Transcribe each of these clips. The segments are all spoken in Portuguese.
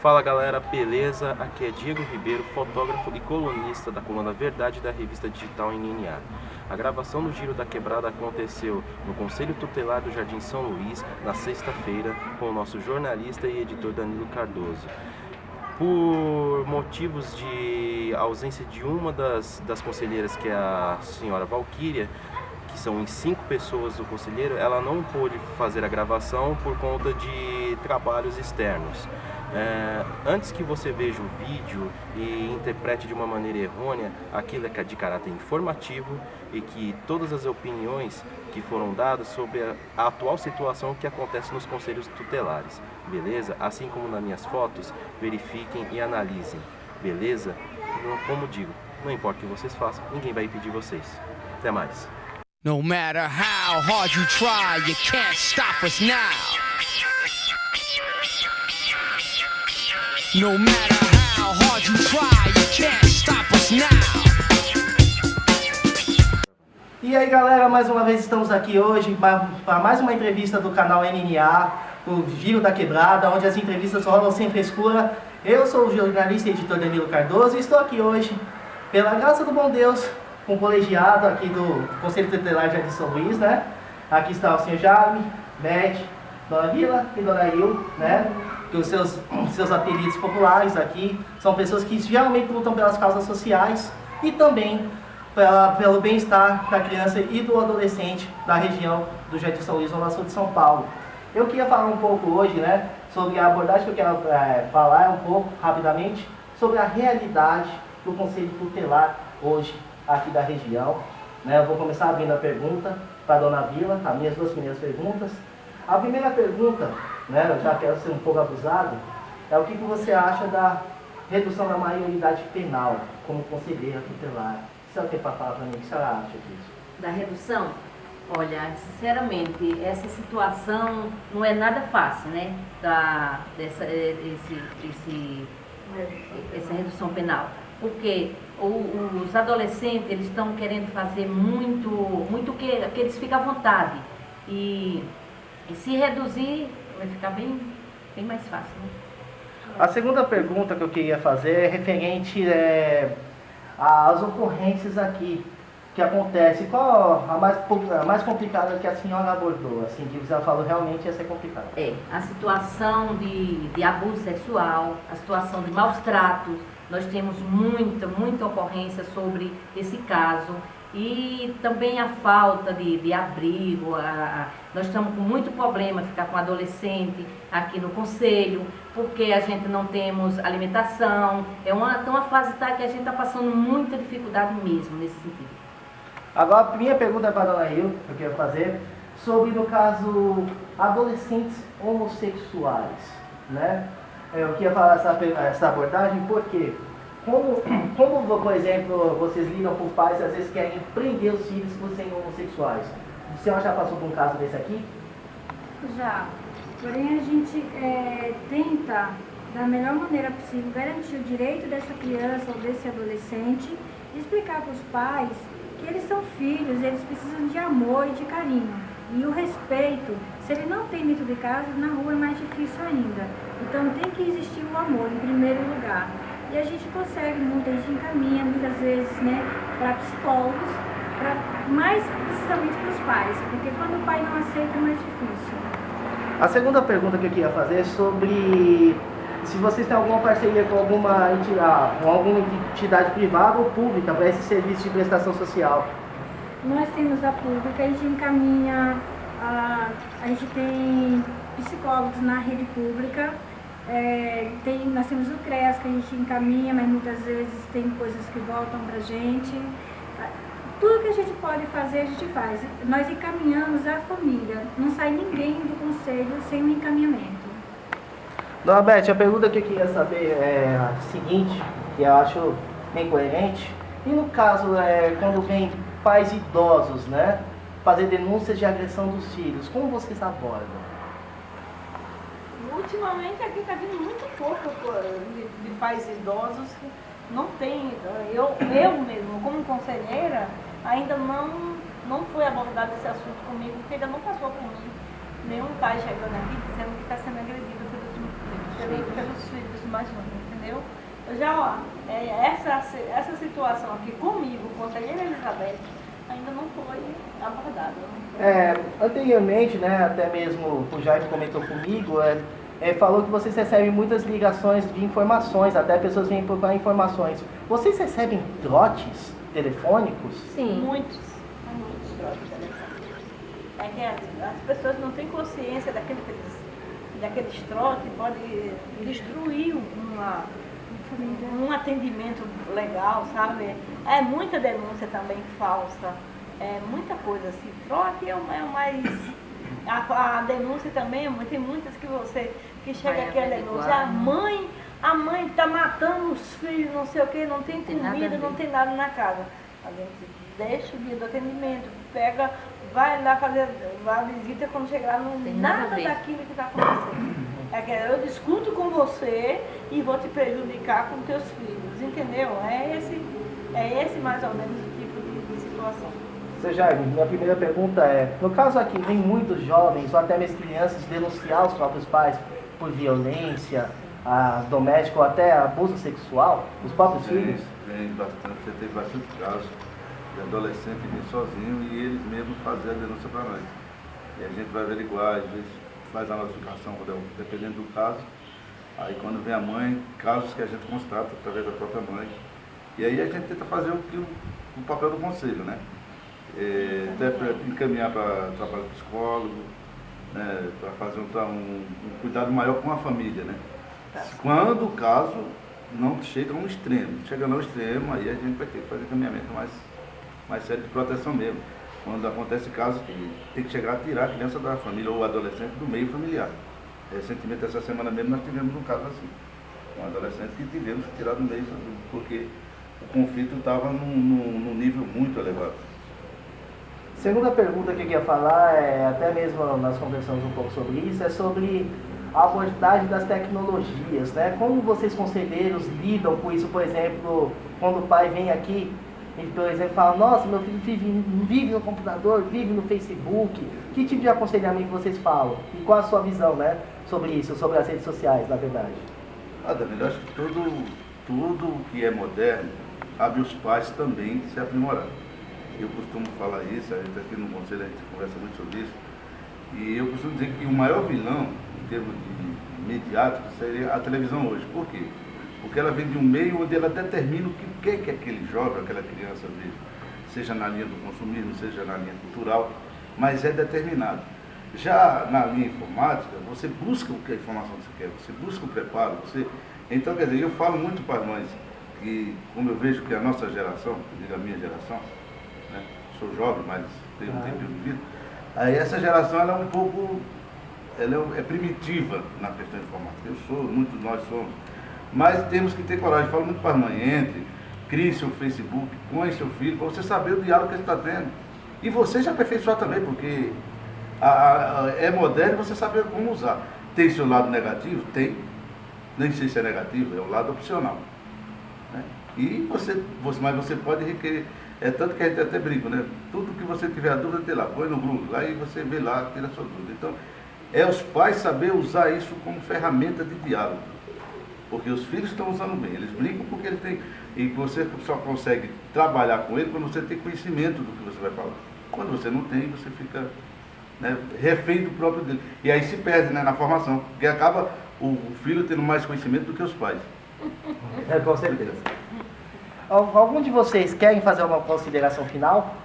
Fala galera, beleza? Aqui é Diego Ribeiro, fotógrafo e colunista da coluna Verdade da revista digital NNA. A gravação do Giro da Quebrada aconteceu no Conselho Tutelar do Jardim São Luís, na sexta-feira, com o nosso jornalista e editor Danilo Cardoso. Por motivos de ausência de uma das conselheiras, que é a senhora Valquíria, que são em 5 pessoas do conselheiro, ela não pôde fazer a gravação por conta de trabalhos externos. Antes que você veja o vídeo e interprete de uma maneira errônea, aquilo é de caráter informativo e que todas as opiniões que foram dadas sobre a atual situação que acontece nos conselhos tutelares, beleza? Assim como nas minhas fotos, verifiquem e analisem, beleza? Como digo, não importa o que vocês façam, ninguém vai impedir vocês. Até mais. No matter how hard you try, you can't stop us now. No matter how hard you try, you can't stop us now. E aí galera, mais uma vez estamos aqui hoje para mais uma entrevista do canal NNA, o Giro da Quebrada, onde as entrevistas rolam sem frescura. Eu sou o jornalista e editor Danilo Cardoso e estou aqui hoje, pela graça do bom Deus, com o colegiado aqui do Conselho Tutelar de São Luís, né? Aqui está o senhor Jaime, Beth, Dona Vila e Dona Il, né? Que os seus apelidos populares aqui são pessoas que geralmente lutam pelas causas sociais e também pelo bem-estar da criança e do adolescente da região do Jardim São Luís, Zona Sul de São Paulo. Eu queria falar um pouco hoje, né, sobre a abordagem que eu quero falar um pouco, rapidamente, sobre a realidade do Conselho Tutelar hoje aqui da região. Né? Eu vou começar abrindo a pergunta para a Dona Vila, as minhas duas primeiras perguntas. A primeira pergunta, né, eu já quero ser um pouco abusado, é o que você acha da redução da maioridade penal como conselheira tutelar? O que você tem para falar para mim? O que você acha disso? Da redução? Olha, sinceramente, essa situação não é nada fácil, né? Essa redução penal. Porque os adolescentes, eles estão querendo fazer muito que eles ficam à vontade. E se reduzir, vai ficar bem mais fácil, né? A segunda pergunta que eu queria fazer é referente às ocorrências aqui que acontece. Qual a mais complicada que a senhora abordou? Assim, que você falou realmente ia ser complicada. A situação de abuso sexual, a situação de maus tratos. Nós temos muita ocorrência sobre esse caso. E também a falta de abrigo, nós estamos com muito problema de ficar com adolescente aqui no conselho, porque a gente não temos alimentação, uma fase que a gente está passando muita dificuldade mesmo nesse sentido. Agora, a minha pergunta para a Dona Il, que eu quero fazer, sobre, no caso, adolescentes homossexuais, né? Eu queria falar essa abordagem porque como, por exemplo, vocês lidam com pais às vezes querem prender os filhos por serem homossexuais? A senhora já passou por um caso desse aqui? Já. Porém, a gente tenta, da melhor maneira possível, garantir o direito dessa criança ou desse adolescente e explicar para os pais que eles são filhos, eles precisam de amor e de carinho. E o respeito, se ele não tem dentro de casa, na rua é mais difícil ainda. Então tem que existir o amor em primeiro lugar. E a gente consegue, a gente encaminha muitas vezes, né, para psicólogos, mais precisamente para os pais, porque quando o pai não aceita é mais difícil. A segunda pergunta que eu queria fazer é sobre se vocês têm alguma parceria com alguma entidade privada ou pública para esse serviço de prestação social. Nós temos a pública, a gente encaminha, a gente tem psicólogos na rede pública. Nós temos o CREAS que a gente encaminha, mas muitas vezes tem coisas que voltam para a gente. Tudo que a gente pode fazer, a gente faz. Nós encaminhamos a família, não sai ninguém do conselho sem um encaminhamento. Dona Beth, a pergunta que eu queria saber é a seguinte, que eu acho bem coerente. E no caso, quando vem pais idosos, né, fazer denúncias de agressão dos filhos, como vocês abordam? Ultimamente aqui está vindo muito pouco de pais idosos que não tem. Eu mesmo, como conselheira, ainda não foi abordado esse assunto comigo, porque ainda não passou por mim nenhum pai chegando aqui dizendo que está sendo agredido pelos filhos mais junto, entendeu? Eu já, ó, essa situação aqui comigo, conselheira Elizabeth, ainda não foi abordada. Anteriormente, né, até mesmo o Jaime comentou comigo, falou que vocês recebem muitas ligações de informações, até pessoas vêm procurar informações. Vocês recebem trotes telefônicos? Sim. Muitos trotes telefônicos. É que as pessoas não têm consciência daqueles trotes que pode destruir um atendimento legal, sabe? É muita denúncia também falsa, é muita coisa assim. Trote é o mais... A denúncia também, tem muitas que chega aqui a denúncia. A mãe está matando os filhos, não sei o que, não tem comida, não tem nada na casa. A gente deixa o dia do atendimento, vai lá fazer a visita, quando chegar não tem nada daquilo que está acontecendo. É que eu discuto com você e vou te prejudicar com teus filhos, entendeu? É esse mais ou menos o tipo de situação. Jaime, minha primeira pergunta no caso aqui, vem muitos jovens ou até mesmo crianças denunciar os próprios pais por violência doméstica ou até abuso sexual dos próprios filhos? Tem bastante, você teve bastante casos de adolescente vir sozinho e eles mesmos fazem a denúncia para nós. E a gente vai averiguar, às vezes faz a notificação, dependendo do caso. Aí quando vem a mãe, casos que a gente constata através da própria mãe. E aí a gente tenta fazer o papel do conselho, né? Até para encaminhar para trabalho psicólogo, né? Para fazer um cuidado maior com a família, né? Quando o caso não chega a um extremo. Chega no extremo, aí a gente vai ter que fazer encaminhamento mais sério de proteção mesmo. Quando acontece casos que tem que chegar a tirar a criança da família ou o adolescente do meio familiar. Recentemente, essa semana mesmo, nós tivemos um caso assim. Um adolescente que tivemos que tirar do meio porque o conflito estava num nível muito elevado. Segunda pergunta que eu queria falar, até mesmo nós conversamos um pouco sobre isso, é sobre a abordagem das tecnologias, né? Como vocês conselheiros lidam com isso, por exemplo, quando o pai vem aqui e, por exemplo, fala, nossa, meu filho vive no computador, vive no Facebook, que tipo de aconselhamento vocês falam? E qual a sua visão, né, sobre isso, sobre as redes sociais, na verdade? David, eu acho que tudo que é moderno, abre os pais também se aprimorar. Eu costumo falar isso, a gente aqui no conselho a gente conversa muito sobre isso, e eu costumo dizer que o maior vilão, em termos de mediático, seria a televisão hoje. Por quê? Porque ela vem de um meio onde ela determina o que aquele jovem, aquela criança vê, seja na linha do consumismo, seja na linha cultural, mas é determinado. Já na linha informática, você busca o que a informação que você quer, você busca o preparo, Então, quer dizer, eu falo muito para as mães que, como eu vejo que a nossa geração, eu digo a minha geração, né, sou jovem, mas tenho um tempinho de vida, aí essa geração ela é um pouco, ela é primitiva na questão informática. Eu sou, muitos de nós somos. Mas temos que ter coragem. Eu falo muito para a mãe, crie seu Facebook, põe seu filho, para você saber o diálogo que ele está tendo. E você já aperfeiçoar também, porque é moderno você saber como usar. Tem seu lado negativo? Tem. Nem sei se é negativo, é o lado opcional. Né? E mas você pode requerer. É tanto que a gente até brinca, né? Tudo que você tiver dúvida, tem lá, põe no Google, aí você vê lá, tira a sua dúvida. Então, é os pais saber usar isso como ferramenta de diálogo. Porque os filhos estão usando bem, eles brincam porque eles têm. E você só consegue trabalhar com ele quando você tem conhecimento do que você vai falar. Quando você não tem, você fica, né, refém do próprio dele. E aí se perde, né, na formação, porque acaba o filho tendo mais conhecimento do que os pais. Com certeza. Algum de vocês querem fazer uma consideração final?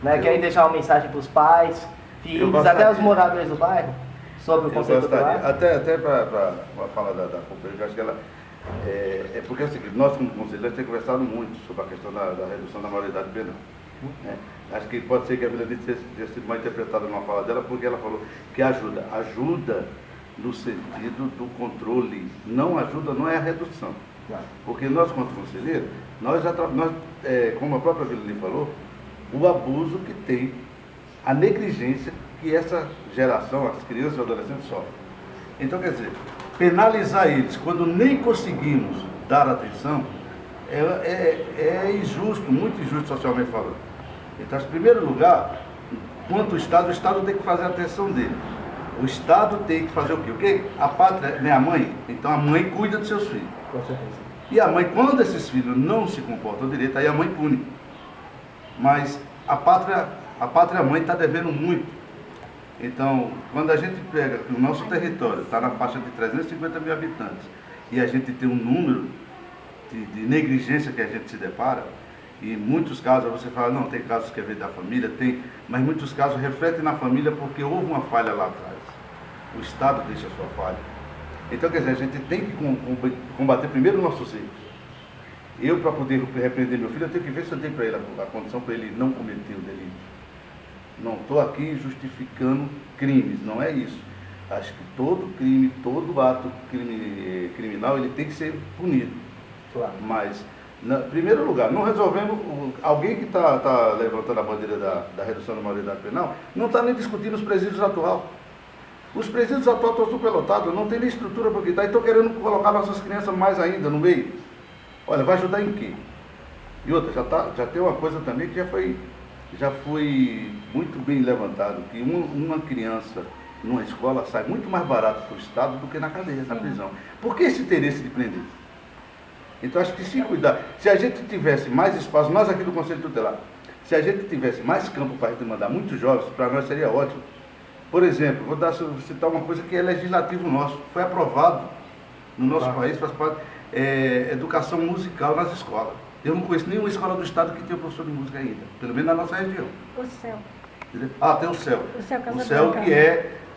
Né? Querem deixar uma mensagem para os pais, filhos, até os moradores do bairro? Sobre o conceito tutelar? Até para falar da companheira, eu acho que ela... porque é o seguinte, nós como conselheiros temos conversado muito sobre a questão da redução da maioridade penal. Né? Acho que pode ser que a Vilanice tenha sido mal interpretada numa fala dela, porque ela falou que ajuda no sentido do controle, não é a redução. Claro. Porque nós, quanto conselheiros, como a própria Vilanice falou, o abuso que tem, a negligência que essa geração, as crianças e adolescentes sofrem. Então, quer dizer, penalizar eles quando nem conseguimos dar atenção é injusto, muito injusto socialmente falando. Então, em primeiro lugar, quanto o Estado tem que fazer a atenção dele. O Estado tem que fazer o quê? O quê? A pátria é a mãe, então a mãe cuida dos seus filhos. Com certeza. E a mãe, quando esses filhos não se comportam direito, aí a mãe pune. Mas a pátria mãe está devendo muito. Então, quando a gente pega que o nosso território está na faixa de 350 mil habitantes e a gente tem um número de negligência que a gente se depara, e em muitos casos você fala, não, tem casos que é da família, tem, mas muitos casos refletem na família porque houve uma falha lá atrás. O Estado deixa a sua falha. Então, quer dizer, a gente tem que combater primeiro nossos erros. Eu, para poder repreender meu filho, eu tenho que ver se eu tenho para ele a condição para ele não cometer o delito. Não estou aqui justificando crimes, não é isso. Acho que todo crime, todo ato criminal, ele tem que ser punido. Claro. Mas, em primeiro lugar, não resolvemos, alguém que está levantando a bandeira da redução da maioridade penal, não está nem discutindo os presídios atuais. Os presídios atuais estão superlotados, não tem nem estrutura para quitar, e estão querendo colocar nossas crianças mais ainda no meio. Olha, vai ajudar em quê? E outra, já tem uma coisa também que já foi muito bem levantado, que uma criança numa escola sai muito mais barato para o Estado do que na cadeia, na prisão. Por que esse interesse de prender? Então acho que se cuidar, se a gente tivesse mais espaço, nós aqui do Conselho Tutelar, se a gente tivesse mais campo para mandar muitos jovens, para nós seria ótimo. Por exemplo, citar uma coisa que é legislativo nosso, foi aprovado no nosso país, faz parte, educação musical nas escolas. Eu não conheço nenhuma escola do Estado que tenha professor de música ainda, pelo menos na nossa região. O CEL. Ah, tem o CEL. O CEL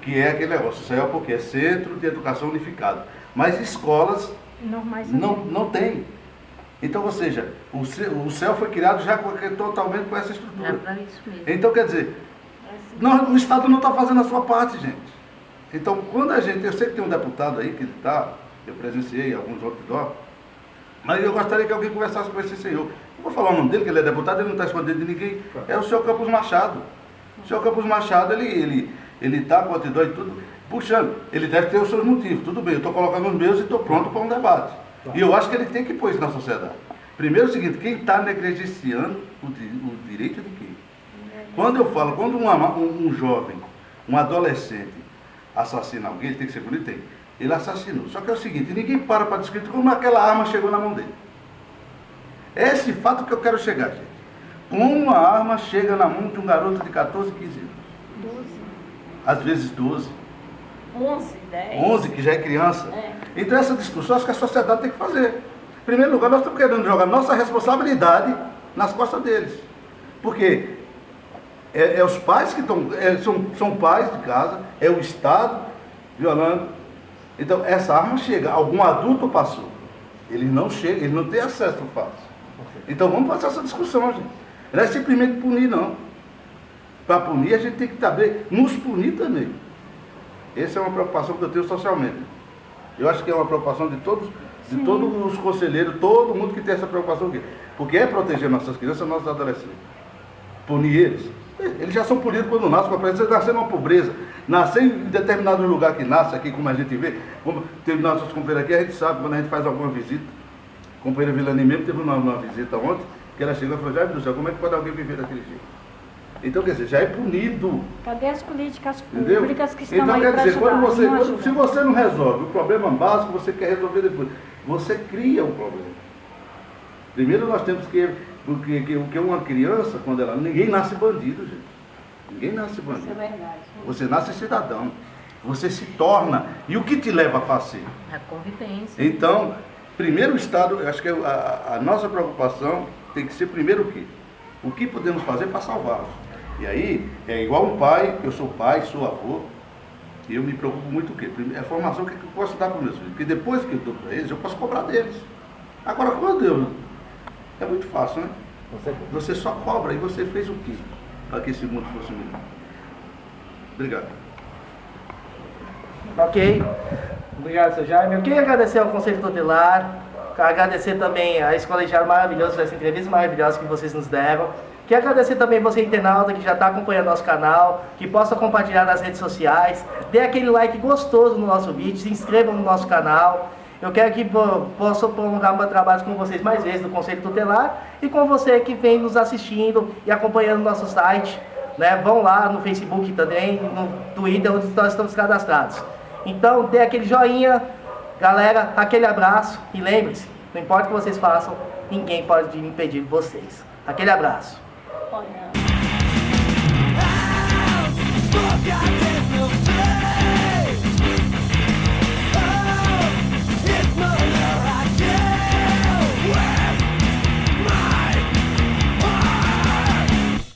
que é aquele negócio, o CEL porque é Centro de Educação Unificado. Mas escolas não tem. Então, ou seja, o CEL foi criado já totalmente com essa estrutura. É para isso mesmo. Então, quer dizer, o Estado não está fazendo a sua parte, gente. Então, quando eu sei que tem um deputado aí que ele está, eu presenciei alguns outdoor, mas eu gostaria que alguém conversasse com esse senhor. Eu vou falar o nome dele, que ele é deputado, ele não está escondendo de ninguém. É o senhor Campos Machado. O senhor Campos Machado, ele está com outdoor e tudo, puxando. Ele deve ter os seus motivos, tudo bem, eu estou colocando os meus e estou pronto para um debate. E eu acho que ele tem que pôr isso na sociedade. Primeiro é o seguinte, quem está negligenciando o direito de quem? Quando eu falo, quando um jovem, um adolescente assassina alguém, ele tem que ser punido, tem. Ele assassinou. Só que é o seguinte, ninguém para discutir como aquela arma chegou na mão dele. É esse fato que eu quero chegar, gente. Como a arma chega na mão de um garoto de 14, 15 anos. 12. Às vezes 12. 11, 10. 11, que já é criança. Então essa discussão acho que a sociedade tem que fazer. Em primeiro lugar, nós estamos querendo jogar nossa responsabilidade nas costas deles. Porque os pais que estão, são pais de casa, é o Estado violando. Então essa arma chega, algum adulto passou. Ele não chega, ele não tem acesso fácil. Então vamos fazer essa discussão, gente. Não é simplesmente punir, não. Para punir, a gente tem que saber nos punir também. Essa é uma preocupação que eu tenho socialmente. Eu acho que é uma preocupação de todos os conselheiros, todo mundo que tem essa preocupação aqui. Porque é proteger nossas crianças e nossos adolescentes. Punir eles. Eles já são punidos quando nascem, mas eles nasceram numa pobreza. Nascer em determinado lugar que nasce aqui, como a gente vê, como teve nossos companheiros aqui, a gente sabe, quando a gente faz alguma visita. A companheira Vilani mesmo teve uma visita ontem, que ela chegou e falou, Jaime do céu, como é que pode alguém viver daquele jeito? Então, quer dizer, já é punido. Cadê as políticas Entendeu? públicas que estão então, aí quer para dizer, ajudar? se você não resolve o problema básico, você quer resolver depois. Você cria um problema. Primeiro nós temos que uma criança, quando ela... Ninguém nasce bandido, gente. Ninguém nasce bandido. Isso é verdade. Você nasce cidadão. Você se torna. E o que te leva a fazer? A convivência. Então, primeiro o Estado, eu acho que a nossa preocupação tem que ser primeiro o quê? O que podemos fazer para salvá-los? E aí, é igual um pai, eu sou pai, sou avô, e eu me preocupo muito o quê? É a formação que eu posso dar para os meus filhos. Porque depois que eu dou para eles, eu posso cobrar deles. Agora, quando é muito fácil, né? Você só cobra e você fez o quê? Para que esse mundo fosse melhor. Obrigado. Ok. Obrigado, seu Jaime. Eu queria agradecer ao Conselho Tutelar, agradecer também a esse colegiado maravilhoso por essa entrevista maravilhosa que vocês nos deram. Quero agradecer também você, internauta, que já está acompanhando nosso canal, que possa compartilhar nas redes sociais, dê aquele like gostoso no nosso vídeo, se inscreva no nosso canal. Eu quero que possa prolongar meu trabalho com vocês mais vezes do Conselho Tutelar e com você que vem nos assistindo e acompanhando nosso site, né? Vão lá no Facebook também, no Twitter, onde nós estamos cadastrados. Então, dê aquele joinha, galera, aquele abraço e lembre-se, não importa o que vocês façam, ninguém pode impedir vocês. Aquele abraço. Olha.